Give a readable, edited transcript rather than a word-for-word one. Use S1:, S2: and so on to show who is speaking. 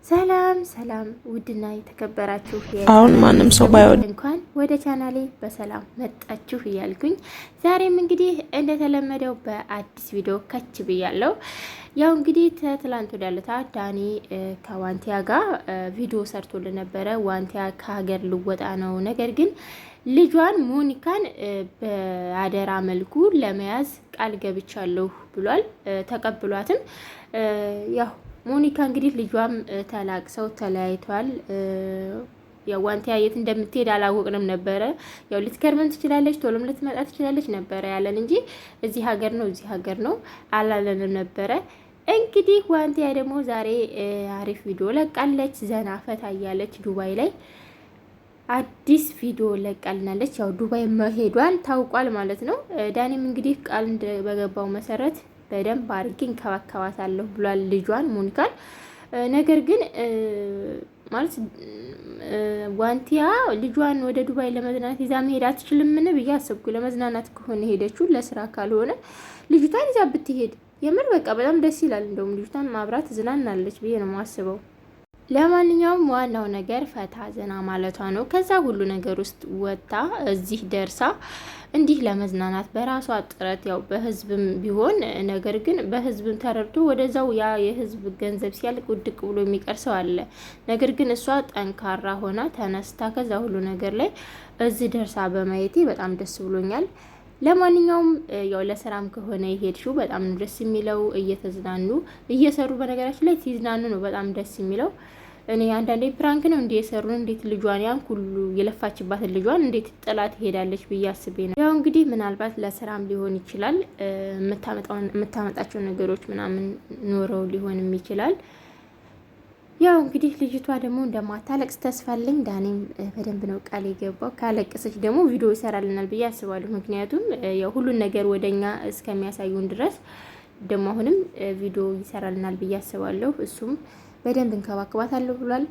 S1: ሰላም ሰላም ውድና የተከበራችሁ
S2: አሁን ማንም ሰው ባይወድ
S1: እንኳን ወደ ቻናሌ በሰላም መጣችሁ እያልኩኝ ዛሬም እንግዲህ እንደተለመደው በአዲስ ቪዲዮ ከች ብያለሁ። ያው እንግዲህ ትላንት ወዳለታ ዳኒ ከዋንቲያ ጋር ቪዲዮ ሰርቶልን ነበረ። ዋንቲያ ከሀገር ልወጣ ነው፣ ነገር ግን ልጇን ሞኒካን በአደራ መልኩ ለመያዝ ቃል ገብቻለሁ ብሏል። ተቀብሏትም ያው ሞኒካ እንግዲህ ልጇም ተላቅሰው ተለያይቷል። ያው ዋንቲያ የት እንደምትሄድ አላወቅንም ነበረ። ያው ልትከርመን ትችላለች፣ ቶሎም ልትመጣ ትችላለች ነበረ ያለን እንጂ እዚህ ሀገር ነው አላለንም ነበረ። እንግዲህ ዋንቲያ ደግሞ ዛሬ አሪፍ ቪዲዮ ለቃለች። ዘና ፈታ እያለች ዱባይ ላይ አዲስ ቪዲዮ ለቃልናለች። ያው ዱባይ መሄዷን ታውቋል ማለት ነው። ዳኒም እንግዲህ ቃል በገባው መሰረት በደንብ አድርጌ እንከባከባታለሁ ብሏል ልጇን ሞኒካን። ነገር ግን ማለት ዋንቲያ ልጇን ወደ ዱባይ ለመዝናናት ይዛ መሄድ አትችልምን ብዬ አሰብኩ። ለመዝናናት ከሆነ ሄደችው፣ ለስራ ካልሆነ ልጅቷን ይዛ ብትሄድ የምር በቃ በጣም ደስ ይላል። እንደውም ልጅቷን ማብራት ዝናናለች ብዬ ነው የማስበው። ለማንኛውም ዋናው ነገር ፈታ ዘና ማለቷ ነው። ከዛ ሁሉ ነገር ውስጥ ወጣ እዚህ ደርሳ እንዲህ ለመዝናናት በራሷ ጥረት ያው በህዝብም ቢሆን ነገር ግን በህዝብም ተረድቶ ወደዛው ያ የህዝብ ገንዘብ ሲያልቅ ውድቅ ብሎ የሚቀር ሰው አለ። ነገር ግን እሷ ጠንካራ ሆና ተነስታ ከዛ ሁሉ ነገር ላይ እዚህ ደርሳ በማየቴ በጣም ደስ ብሎኛል። ለማንኛውም ያው ለስራም ከሆነ የሄድሽው በጣም ነው ደስ የሚለው። እየተዝናኑ እየሰሩ በነገራችን ላይ ሲዝናኑ ነው በጣም ደስ የሚለው። እኔ አንዳንዴ ፕራንክ ነው እንዴ የሰሩን፣ እንዴት ልጇን ያን ሁሉ የለፋችባትን ልጇን እንዴት ጥላት ትሄዳለች ብዬ አስቤ ነው። ያው እንግዲህ ምናልባት ለስራም ሊሆን ይችላል፣ የምታመጣቸው ነገሮች ምናምን ኖረው ሊሆንም ይችላል። ያው እንግዲህ ልጅቷ ደግሞ እንደማታለቅስ ተስፋ አለኝ። ዳኒም በደንብ ነው ቃል የገባው። ካለቀሰች ደግሞ ቪዲዮ ይሰራልናል ብዬ አስባለሁ። ምክንያቱም ያው ሁሉን ነገር ወደኛ እስከሚያሳዩን ድረስ ደግሞ አሁንም ቪዲዮ ይሰራልናል ብዬ አስባለሁ። እሱም በደንብ እንከባከባታለሁ ብሏል።